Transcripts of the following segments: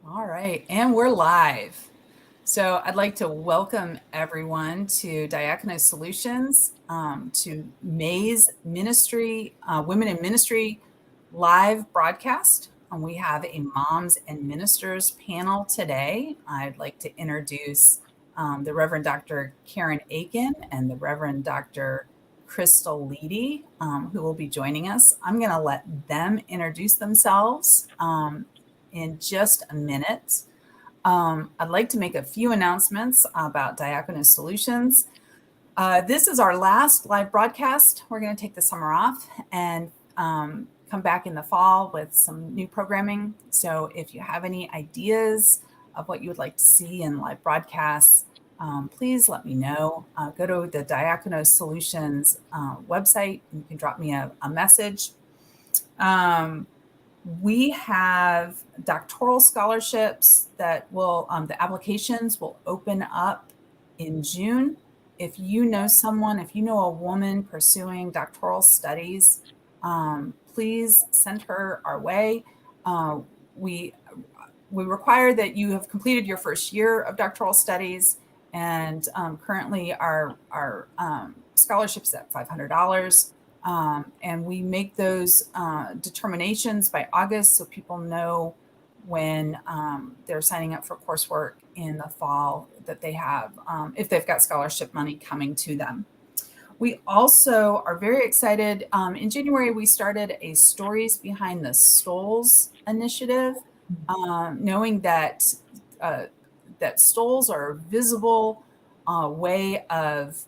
All right, and we're live. So I'd like to welcome everyone to Diakonos Solutions, to May's Ministry, Women in Ministry live broadcast. We have a Moms and Ministers panel today. I'd like to introduce the Reverend Dr. Karen Aiken and the Reverend Dr. Crystal Leedy, who will be joining us. I'm going to let them introduce themselves in just a minute. I'd like to make a few announcements about Diakonos Solutions. This is our last live broadcast. We're going to take the summer off and come back in the fall with some new programming. So if you have any ideas of what you would like to see in live broadcasts, please let me know. Go to the Diakonos Solutions website and you can drop me a message. We have doctoral scholarships that will, the applications will open up in June. If you know someone, if you know a woman pursuing doctoral studies, please send her our way. We require that you have completed your first year of doctoral studies, and currently our scholarship is at $500. And we make those determinations by August so people know when they're signing up for coursework in the fall that they have, if they've got scholarship money coming to them. We also are very excited. In January, we started a Stories Behind the Stoles initiative, knowing that that stoles are a visible way of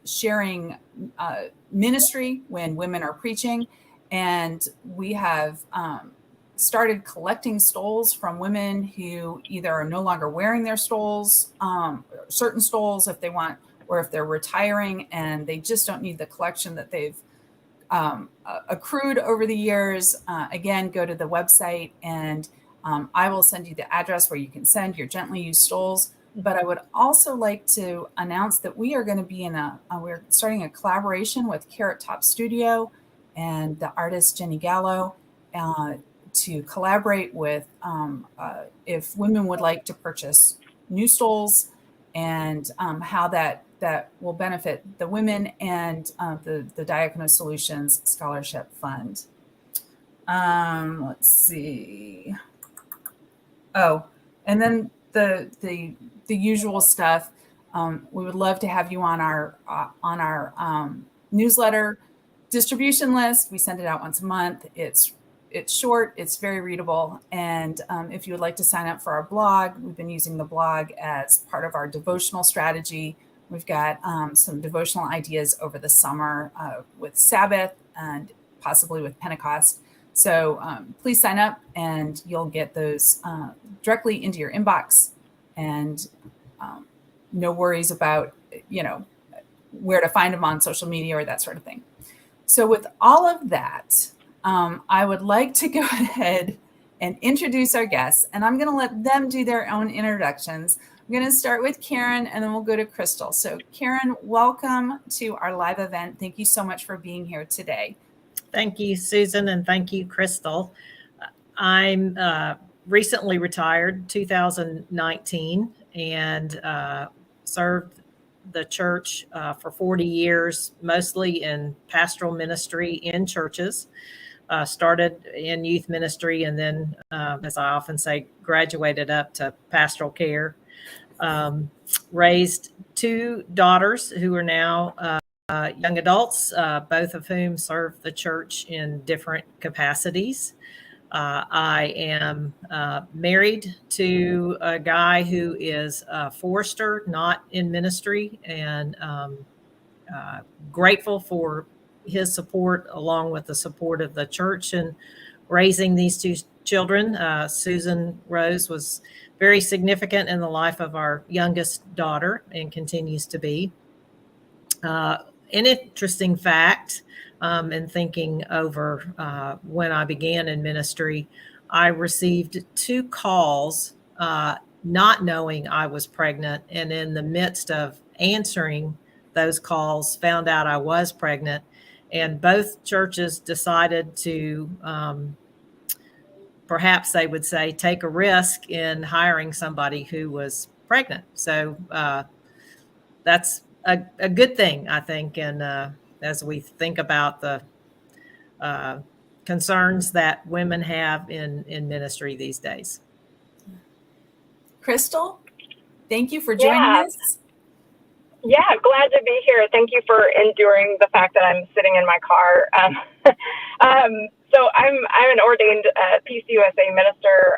sharing ministry when women are preaching. And we have started collecting stoles from women who either are no longer wearing their stoles, certain stoles if they want, or if they're retiring and they just don't need the collection that they've accrued over the years. Again, go to the website and I will send you the address where you can send your gently used stoles. But I would also like to announce that we are going to be we're starting a collaboration with Carrot Top Studio and the artist Jenny Gallo to collaborate with if women would like to purchase new stoles, and how that will benefit the women and the Diakonos Solutions Scholarship Fund. Let's see. Oh, and then the usual stuff. We would love to have you on our newsletter distribution list. We send it out once a month. It's short, it's very readable, and if you would like to sign up for our blog, we've been using the blog as part of our devotional strategy. We've got some devotional ideas over the summer with Sabbath and possibly with Pentecost. So please sign up and you'll get those directly into your inbox, and no worries about, where to find them on social media or that sort of thing. So with all of that, I would like to go ahead and introduce our guests, and I'm going to let them do their own introductions. I'm going to start with Karen, and then we'll go to Crystal. So Karen, welcome to our live event. Thank you so much for being here today. Thank you, Susan, and thank you, Crystal. I'm recently retired, 2019, and served the church for 40 years, mostly in pastoral ministry in churches. Started in youth ministry and then, as I often say, graduated up to pastoral care. Raised two daughters who are now young adults, both of whom serve the church in different capacities. I am married to a guy who is a forester, not in ministry, and grateful for his support along with the support of the church in raising these two children. Susan Rose was very significant in the life of our youngest daughter and continues to be. An interesting fact, in thinking over when I began in ministry, I received 2 calls not knowing I was pregnant, and in the midst of answering those calls found out I was pregnant, and both churches decided to perhaps they would say take a risk in hiring somebody who was pregnant. So that's a good thing, I think. And as we think about the concerns that women have in ministry these days. Crystal, thank you for joining Yeah. us. Yeah, glad to be here. Thank you for enduring the fact that I'm sitting in my car. So I'm an ordained PCUSA minister.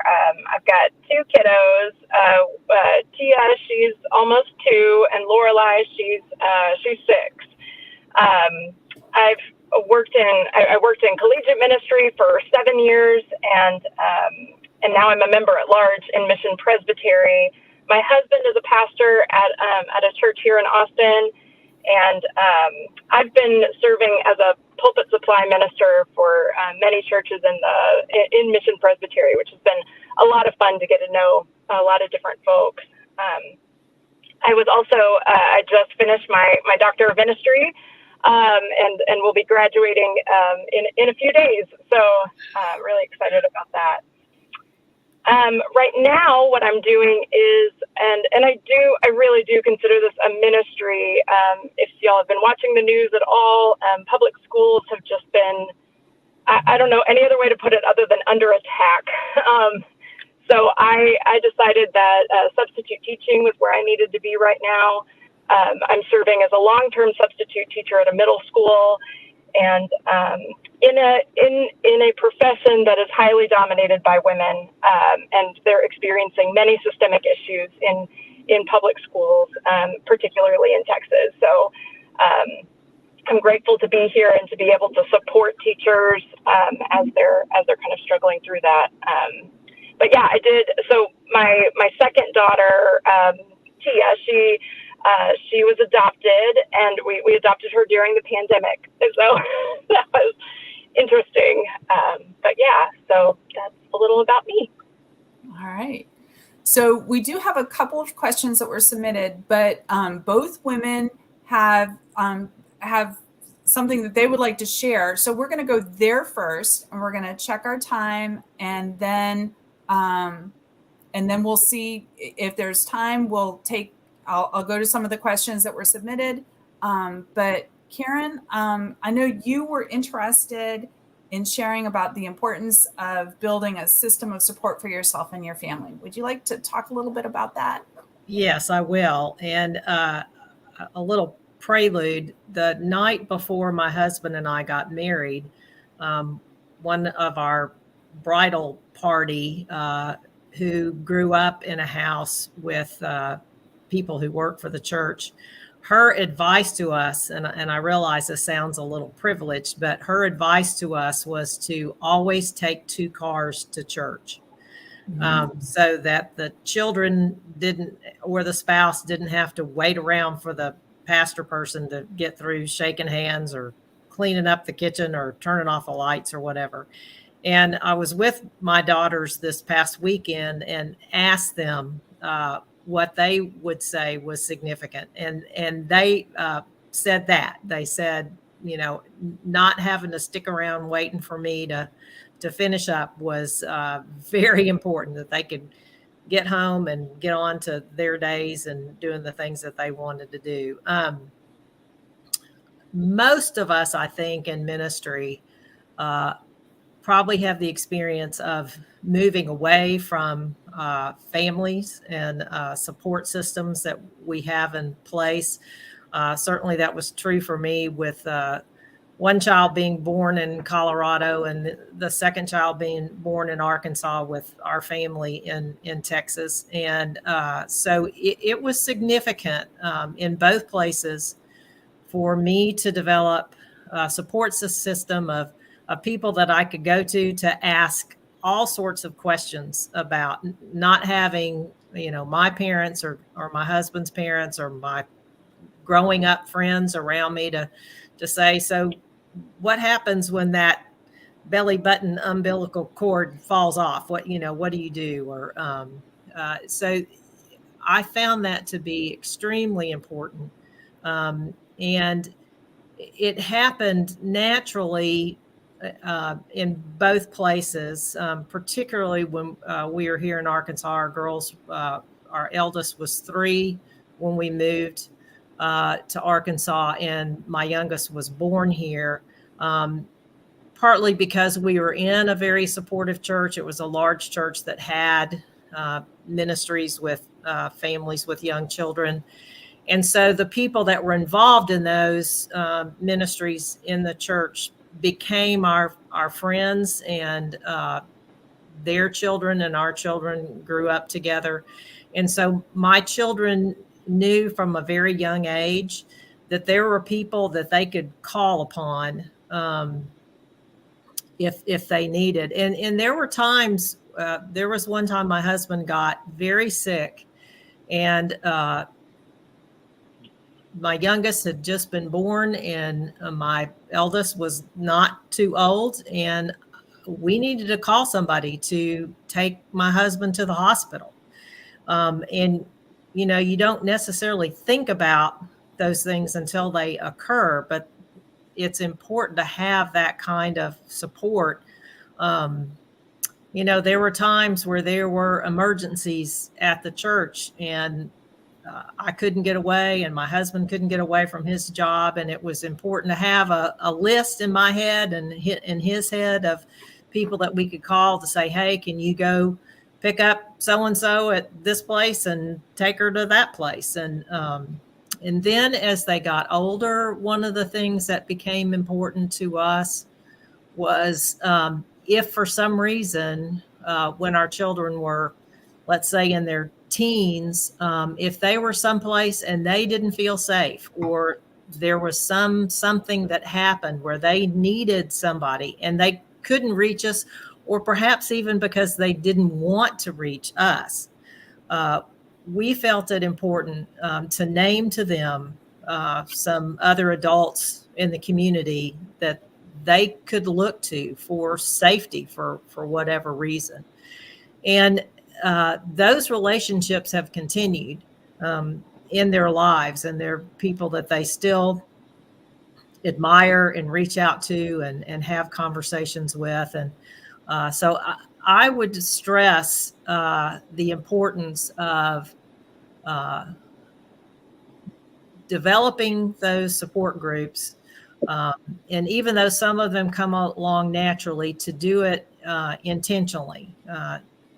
I've got two kiddos. Tia, she's almost 2, and Lorelai, she's 6. I worked in collegiate ministry for 7 years, and now I'm a member at large in Mission Presbytery. My husband is a pastor at a church here in Austin, and I've been serving as a pulpit supply minister for many churches in Mission Presbytery, which has been a lot of fun to get to know a lot of different folks. I was also I just finished my Doctor of Ministry, and will be graduating in a few days. So really excited about that. Right now, what I'm doing is, and I really do consider this a ministry. If y'all have been watching the news at all, public schools have just been, I don't know any other way to put it other than under attack. So I decided that substitute teaching was where I needed to be right now. I'm serving as a long-term substitute teacher at a middle school, and in a profession that is highly dominated by women, and they're experiencing many systemic issues in public schools, particularly in Texas. So I'm grateful to be here and to be able to support teachers as they're kind of struggling through that. But yeah, I did. So my second daughter, Tia, she was adopted, and we adopted her during the pandemic. So that was interesting. But yeah, so that's a little about me. All right. So we do have a couple of questions that were submitted, but both women have something that they would like to share. So we're going to go there first, and we're going to check our time, and then we'll see if there's time. I'll go to some of the questions that were submitted. But Karen, I know you were interested in sharing about the importance of building a system of support for yourself and your family. Would you like to talk a little bit about that? Yes, I will. And a little prelude, the night before my husband and I got married, one of our bridal party who grew up in a house with people who work for the church, her advice to us, and I realize this sounds a little privileged, but her advice to us was to always take 2 cars to church. So that the children didn't, or the spouse didn't have to wait around for the pastor person to get through shaking hands or cleaning up the kitchen or turning off the lights or whatever. And I was with my daughters this past weekend and asked them what they would say was significant. And they said that. They said, not having to stick around waiting for me to finish up was very important, that they could get home and get on to their days and doing the things that they wanted to do. Most of us, I think, in ministry probably have the experience of moving away from families and support systems that we have in place. Certainly that was true for me with one child being born in Colorado and the second child being born in Arkansas with our family in Texas. And so it was significant in both places for me to develop a support system of people that I could go to ask all sorts of questions about, not having, my parents or my husband's parents or my growing up friends around me to say, so what happens when that belly button umbilical cord falls off? What do you do? Or so I found that to be extremely important. And it happened naturally in both places, particularly when we were here in Arkansas. Our girls, our eldest was 3 when we moved to Arkansas, and my youngest was born here. Partly because we were in a very supportive church. It was a large church that had ministries with families with young children. And so the people that were involved in those ministries in the church became our friends, and their children and our children grew up together. And so my children knew from a very young age that there were people that they could call upon if they needed. And there were times, there was one time my husband got very sick, and my youngest had just been born, and my eldest was not too old, and we needed to call somebody to take my husband to the hospital. And, you know, you don't necessarily think about those things until they occur, but it's important to have that kind of support. You know, there were times where there were emergencies at the church, and I couldn't get away, and my husband couldn't get away from his job. And it was important to have a list in my head and in his head of people that we could call to say, hey, can you go pick up so-and-so at this place and take her to that place? And then as they got older, one of the things that became important to us was if for some reason, when our children were, let's say, in their teens, if they were someplace and they didn't feel safe, or there was something that happened where they needed somebody and they couldn't reach us, or perhaps even because they didn't want to reach us, we felt it important to name to them some other adults in the community that they could look to for safety for whatever reason. And those relationships have continued in their lives, and they're people that they still admire and reach out to and have conversations with. And so I would stress the importance of developing those support groups. And even though some of them come along naturally, to do it intentionally,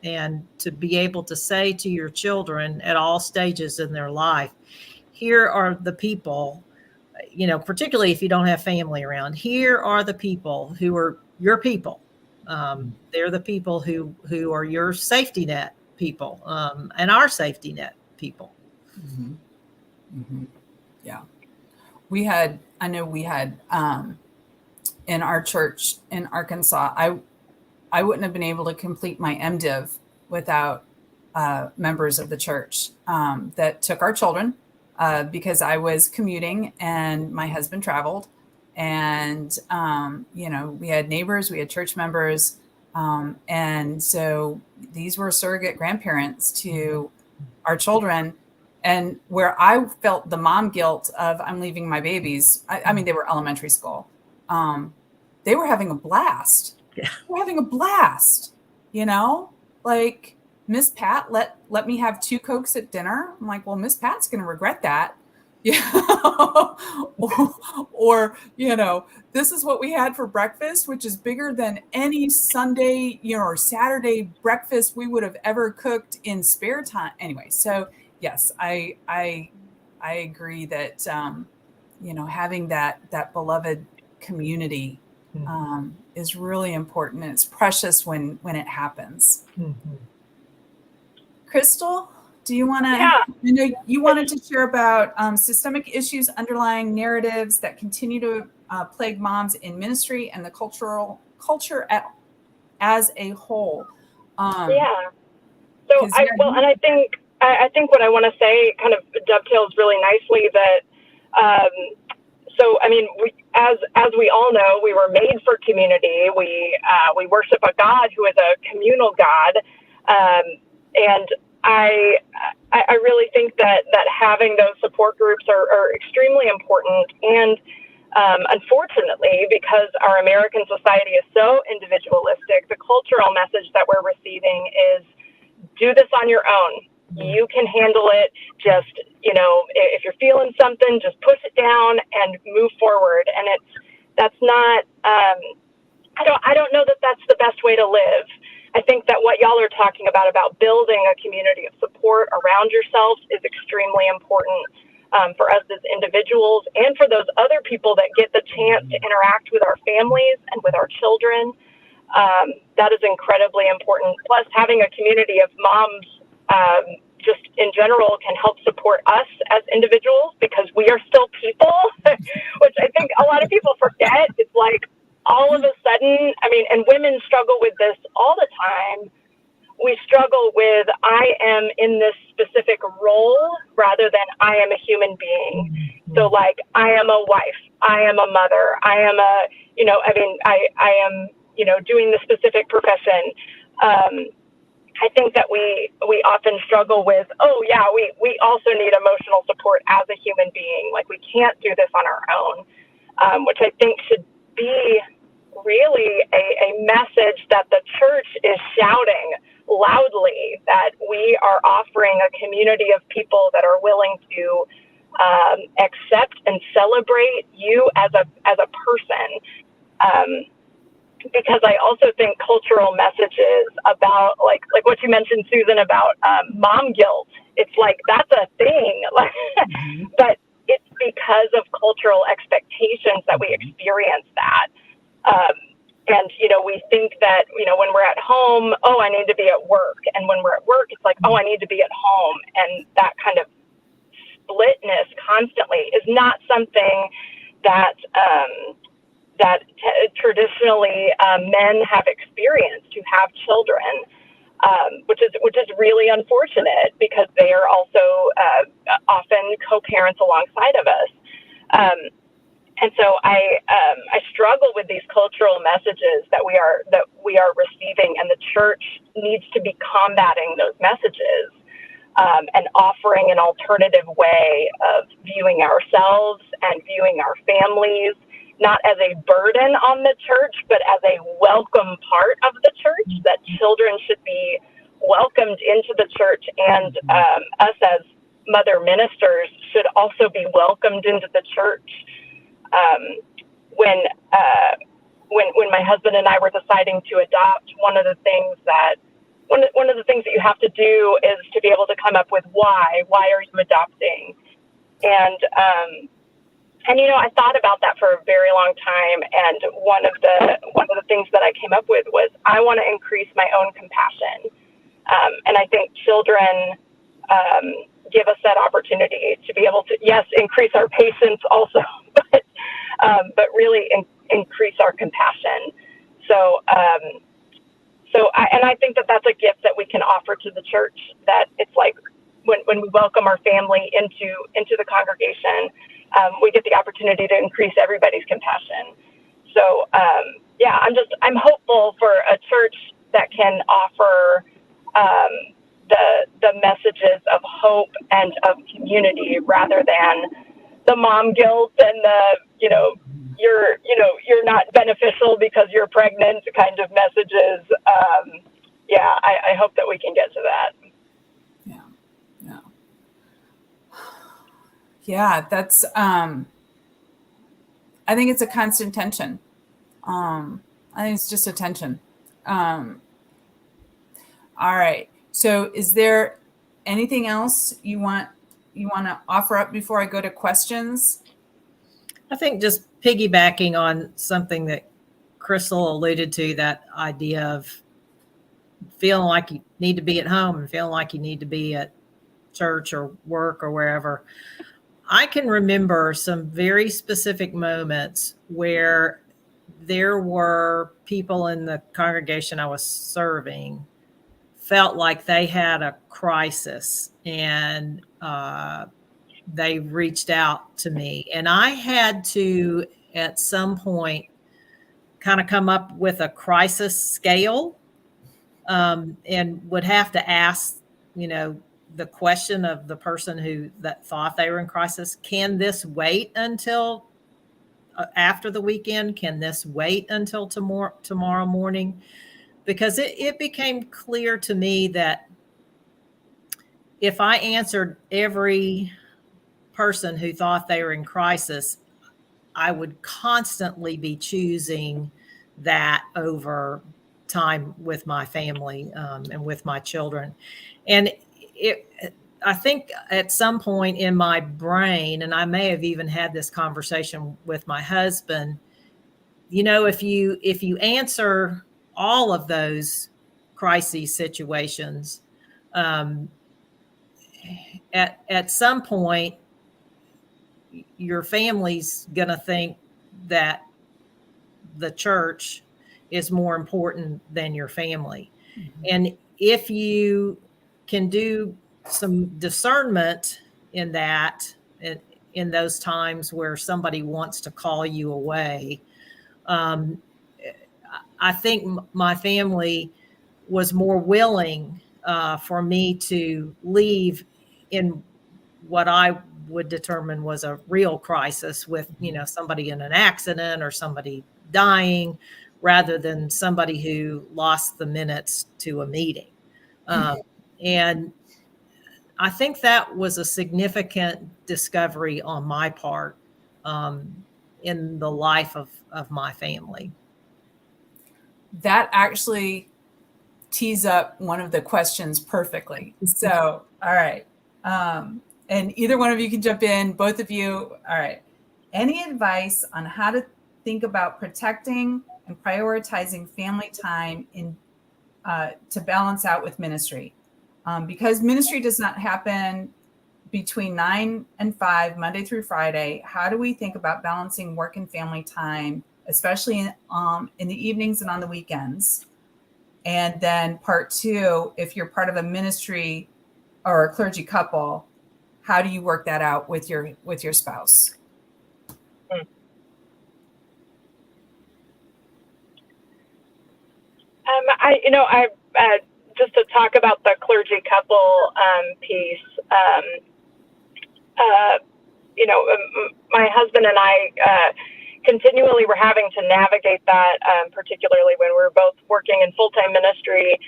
and to be able to say to your children at all stages in their life, here are the people, you know, particularly if you don't have family around, here are the people who are your people. They're the people who are your safety net people, and our safety net people. Mm-hmm. Mm-hmm. Yeah. I know we had in our church in Arkansas, I wouldn't have been able to complete my MDiv without members of the church that took our children because I was commuting and my husband traveled. And, you know, we had neighbors, we had church members. And so these were surrogate grandparents to our children. And where I felt the mom guilt of I'm leaving my babies, I mean, they were elementary school. They were having a blast. Yeah. We're having a blast, you know, like Miss Pat let me have 2 Cokes at dinner. I'm like, well, Miss Pat's going to regret that. Yeah. or, you know, this is what we had for breakfast, which is bigger than any Sunday, you know, or Saturday breakfast we would have ever cooked in spare time. Anyway, so yes, I agree that, you know, having that beloved community is really important, and it's precious when it happens. Mm-hmm. Crystal, do you want to? Yeah. I know you wanted to share about systemic issues underlying narratives that continue to plague moms in ministry and the culture as a whole. Yeah. So I think what I want to say kind of dovetails really nicely that. So, I mean, as we all know, we were made for community. We worship a God who is a communal God, and I really think that having those support groups are extremely important. And Unfortunately, because our American society is so individualistic, the cultural message that we're receiving is do this on your own. You can handle it. Just, if you're feeling something, just push it down and move forward. And that's not, I don't know that that's the best way to live. I think that what y'all are talking about building a community of support around yourselves is extremely important for us as individuals and for those other people that get the chance to interact with our families and with our children. That is incredibly important. Plus, having a community of moms just in general can help support us as individuals because we are still people, which I think a lot of people forget. It's like all of a sudden, and women struggle with this all the time. We struggle with, I am in this specific role rather than I am a human being. So like, I am a wife, I am a mother, I am I am, doing the specific profession. I think that we often struggle with, we also need emotional support as a human being. Like we can't do this on our own, which I think should be really a message that the church is shouting loudly, that we are offering a community of people that are willing to accept and celebrate you as a person. Because I also think cultural messages about like what you mentioned, Susan, about mom guilt. It's like that's a thing, but it's because of cultural expectations that we experience that. And, we think that, when we're at home, I need to be at work. And when we're at work, it's like, I need to be at home. And that kind of splitness constantly is not something that traditionally men have experienced who have children, which is really unfortunate because they are also often co-parents alongside of us. And so I struggle with these cultural messages that we are receiving, and the church needs to be combating those messages and offering an alternative way of viewing ourselves and viewing our families, not as a burden on the church, but as a welcome part of the church, that children should be welcomed into the church, and us as mother ministers should also be welcomed into the church. When my husband and I were deciding to adopt, one of the things that you have to do is to be able to come up with why are you adopting? And I thought about that for a very long time. And one of the things that I came up with was I want to increase my own compassion. And I think children give us that opportunity to be able to, yes, increase our patience also, but really increase our compassion. So I think that that's a gift that we can offer to the church, that it's like when we welcome our family into the congregation, we get the opportunity to increase everybody's compassion. So, I'm hopeful for a church that can offer the messages of hope and of community rather than the mom guilt and the, you're not beneficial because you're pregnant kind of messages. I hope that we can get to that. Yeah, that's, I think it's a constant tension. I think it's just a tension. All right. So is there anything else you want to offer up before I go to questions? I think just piggybacking on something that Crystal alluded to, that idea of feeling like you need to be at home and feeling like you need to be at church or work or wherever. I can remember some very specific moments where there were people in the congregation I was serving felt like they had a crisis, and they reached out to me, and I had to at some point kind of come up with a crisis scale, and would have to ask, the question of the person that thought they were in crisis: can this wait until after the weekend? Can this wait until tomorrow morning? Because it became clear to me that if I answered every person who thought they were in crisis, I would constantly be choosing that over time with my family and with my children. And I think at some point in my brain, and I may have even had this conversation with my husband, if you answer all of those crisis situations, at some point, your family's going to think that the church is more important than your family. Mm-hmm. And if you can do some discernment in that, in those times where somebody wants to call you away, I think my family was more willing for me to leave in what I would determine was a real crisis with, somebody in an accident or somebody dying, rather than somebody who lost the minutes to a meeting. And I think that was a significant discovery on my part in the life of my family. That actually tees up one of the questions perfectly. So, all right. And either one of you can jump in, both of you. All right. Any advice on how to think about protecting and prioritizing family time to balance out with ministry? Because ministry does not happen between 9 and 5, Monday through Friday. How do we think about balancing work and family time, especially in the evenings and on the weekends? And then part 2, if you're part of a ministry or a clergy couple, how do you work that out with your spouse? I just to talk about the clergy couple piece. My husband and I continually were having to navigate that, particularly when we were both working in full-time ministry.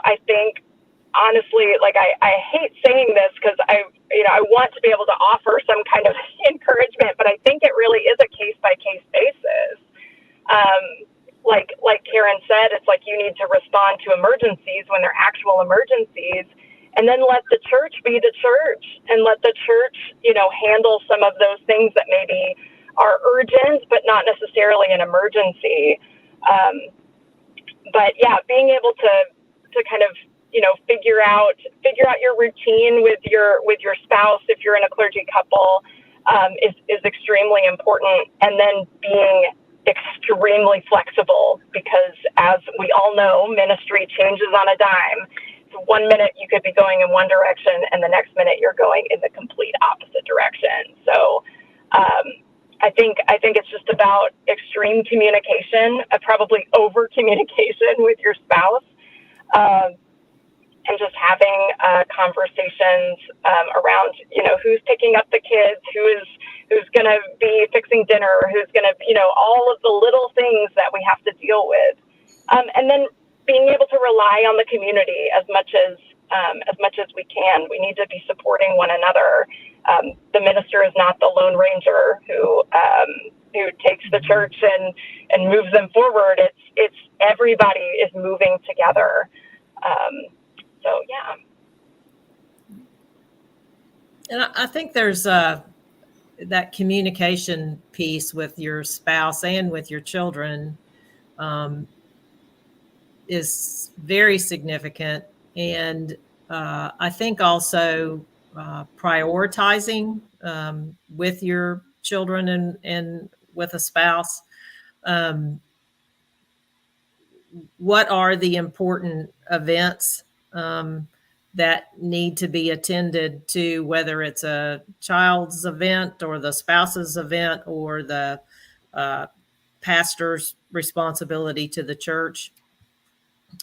I think honestly, like I hate saying this because I want to be able to offer some kind of encouragement, but I think it really is a case-by-case basis. Like Karen said, it's like you need to respond to emergencies when they're actual emergencies, and then let the church be the church, and let the church, handle some of those things that maybe are urgent, but not necessarily an emergency. But yeah, being able to kind of, figure out your routine with your spouse if you're in a clergy couple is extremely important, and then being extremely flexible, because as we all know, ministry changes on a dime. So 1 minute you could be going in one direction, and the next minute you're going in the complete opposite direction. So I think it's just about extreme communication, probably over communication with your spouse, and just having conversations around, who's picking up the kids, who's going to be fixing dinner, who's going to, all of the little things that we have to deal with. And then being able to rely on the community as much as we can. We need to be supporting one another. The minister is not the Lone Ranger who takes the church and moves them forward. It's everybody is moving together. So yeah. And I think there's that communication piece with your spouse and with your children is very significant. And I think also prioritizing with your children and with a spouse. What are the important events that need to be attended to, whether it's a child's event or the spouse's event or the pastor's responsibility to the church?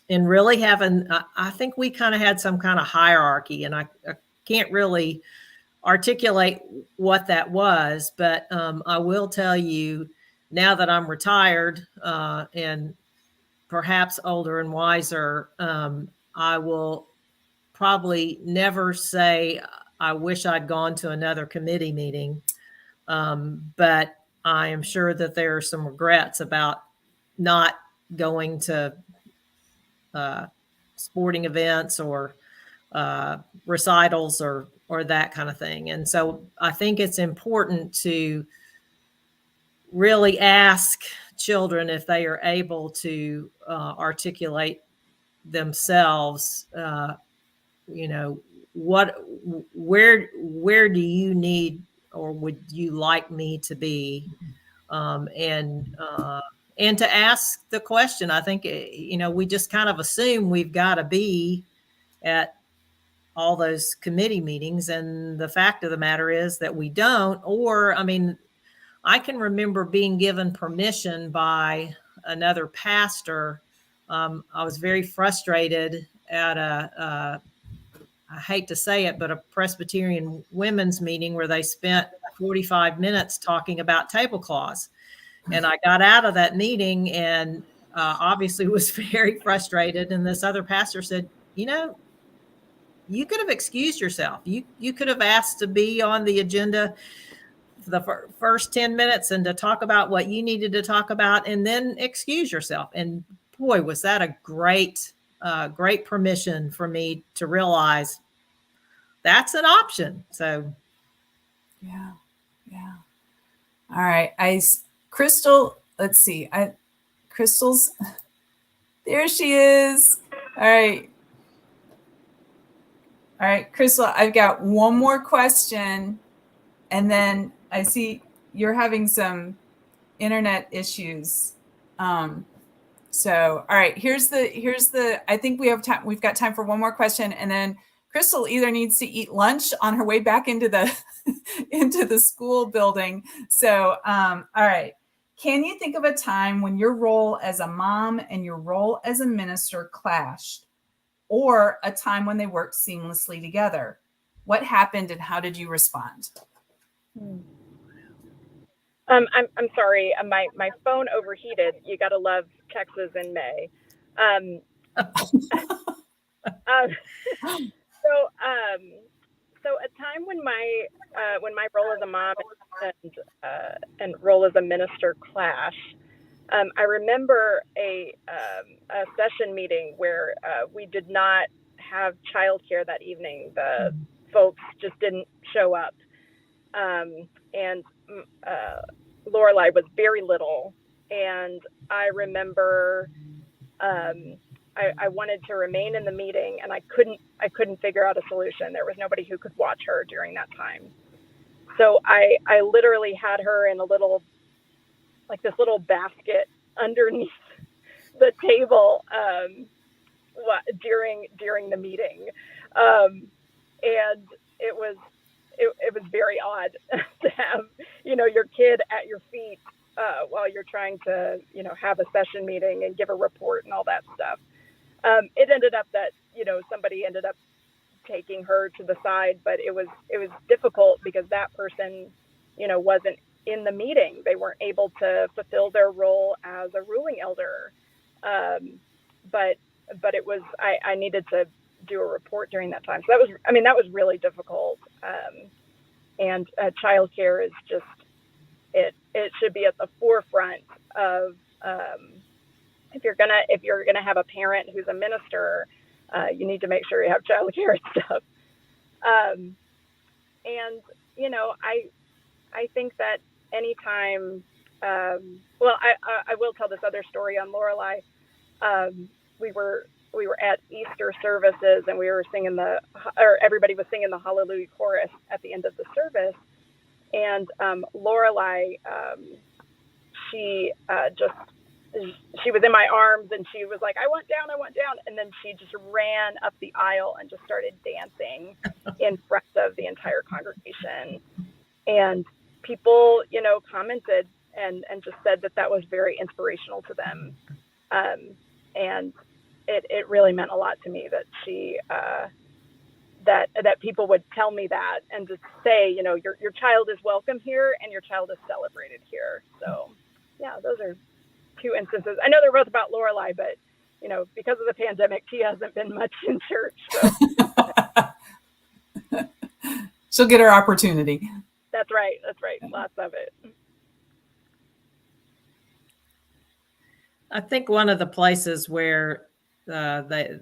And really having, I think we kind of had some kind of hierarchy, and I can't really articulate what that was, but I will tell you now that I'm retired and perhaps older and wiser, I will probably never say I wish I'd gone to another committee meeting, but I am sure that there are some regrets about not going to sporting events or recitals or that kind of thing. And so I think it's important to really ask children if they are able to articulate themselves. You know, where do you need or would you like me to be? And to ask the question. I think, you know, we just kind of assume we've got to be at all those committee meetings. And the fact of the matter is that we don't. Or, I mean, I can remember being given permission by another pastor. I was very frustrated at I hate to say it, but a Presbyterian women's meeting where they spent 45 minutes talking about tablecloths. And I got out of that meeting and obviously was very frustrated. And this other pastor said, you know, you could have excused yourself. You could have asked to be on the agenda for the first 10 minutes and to talk about what you needed to talk about and then excuse yourself. And boy, was that a great permission for me to realize that's an option. So, Yeah. All right. Crystal, let's see. Crystal's, there she is. All right, Crystal, I've got one more question. And then I see you're having some internet issues. So, all right, here's the, I think we have time. We've got time for one more question. And then Crystal either needs to eat lunch on her way back into the, into the school building. So, all right. Can you think of a time when your role as a mom and your role as a minister clashed, or a time when they worked seamlessly together? What happened and how did you respond? I'm sorry. My phone overheated. You got to love Texas in May. So a time when my role as a mom and role as a minister clashed. I remember a session meeting where we did not have childcare that evening. The folks just didn't show up, and Lorelai was very little, and I remember I wanted to remain in the meeting, and I couldn't figure out a solution. There was nobody who could watch her during that time. So I literally had her in this little basket underneath the table during the meeting, and it was very odd to have your kid at your feet while you're trying to have a session meeting and give a report and all that stuff. It ended up that somebody ended up taking her to the side, but it was difficult because that person wasn't in the meeting. They weren't able to fulfill their role as a ruling elder, but it was I needed to do a report during that time. So that was really difficult. And childcare is just it should be at the forefront of if you're gonna have a parent who's a minister, you need to make sure you have childcare and stuff. And I think that anytime, I will tell this other story on Lorelai. We were at Easter services and we were singing everybody was singing the Hallelujah chorus at the end of the service. And Lorelai, she was in my arms and she was like, I want down. And then she just ran up the aisle and just started dancing in front of the entire congregation. And people, commented and just said that was very inspirational to them. And it really meant a lot to me that she that people would tell me that and just say, you know, your child is welcome here and your child is celebrated here. So yeah, those are two instances. I know they're both about Lorelei, but you know, because of the pandemic, she hasn't been much in church. So She'll get her opportunity. that's right. That's right. Lots of it. I think one of the places where the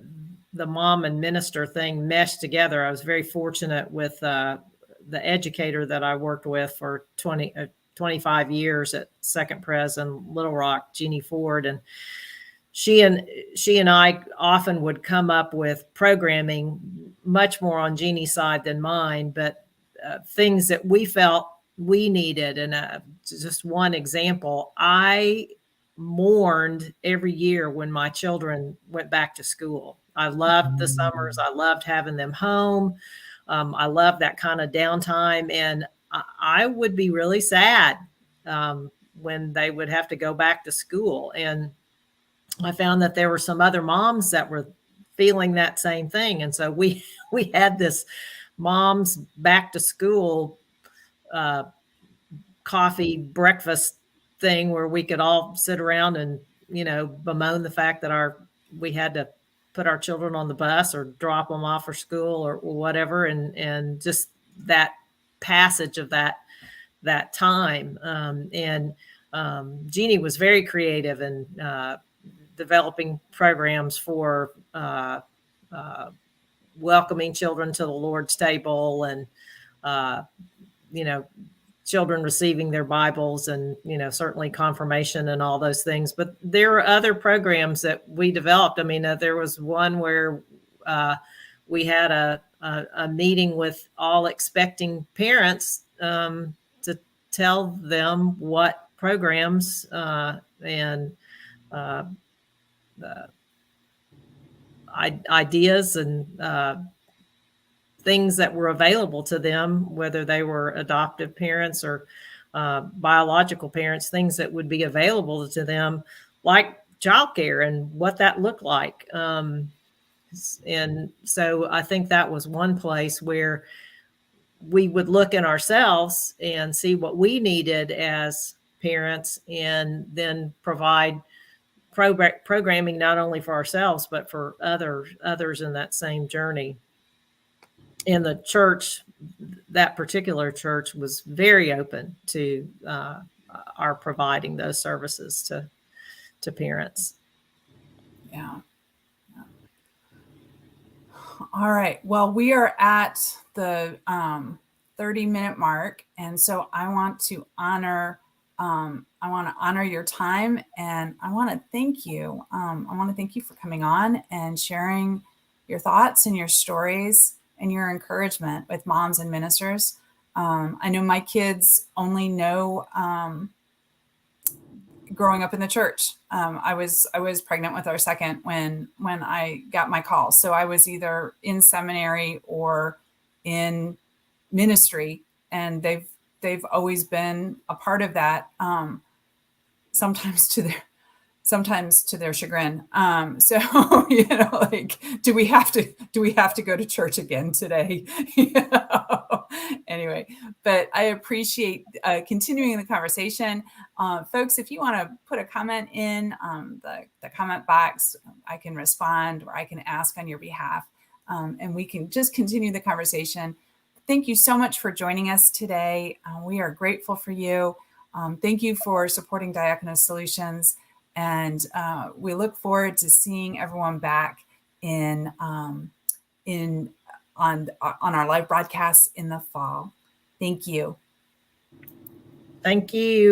mom and minister thing meshed together, I was very fortunate with the educator that I worked with for 25 years at Second Pres in Little Rock, Jeannie Ford. And she and I often would come up with programming much more on Jeannie's side than mine, but things that we felt we needed. And just one example, I mourned every year when my children went back to school. I loved the summers. I loved having them home. I loved that kind of downtime. And I would be really sad when they would have to go back to school. And I found that there were some other moms that were feeling that same thing. And so we had this mom's back to school coffee breakfast thing where we could all sit around and, you know, bemoan the fact that we had to put our children on the bus or drop them off for school or whatever. And just that passage of that time. Jeannie was very creative in developing programs for welcoming children to the Lord's table and, you know, children receiving their Bibles and, you know, certainly confirmation and all those things. But there are other programs that we developed. I mean, there was one where we had a meeting with all expecting parents to tell them what programs and ideas and things that were available to them, whether they were adoptive parents or biological parents, things that would be available to them, like childcare and what that looked like. And so I think that was one place where we would look in ourselves and see what we needed as parents and then provide programming not only for ourselves, but for others in that same journey. And the church, that particular church, was very open to our providing those services to parents. Yeah. All right. Well, we are at the 30-minute mark, and so I want to honor your time, and I want to thank you. I want to thank you for coming on and sharing your thoughts and your stories and your encouragement with moms and ministers. I know my kids only know growing up in the church. I was pregnant with our second when I got my call. So I was either in seminary or in ministry, and they've always been a part of that. Sometimes to their chagrin. So, you know, like, do we have to go to church again today? You know? Anyway, but I appreciate continuing the conversation. Folks, if you want to put a comment in the comment box, I can respond or I can ask on your behalf, and we can just continue the conversation. Thank you so much for joining us today. We are grateful for you. Thank you for supporting Diakonos Solutions. And we look forward to seeing everyone back on our live broadcasts in the fall. Thank you. Thank you.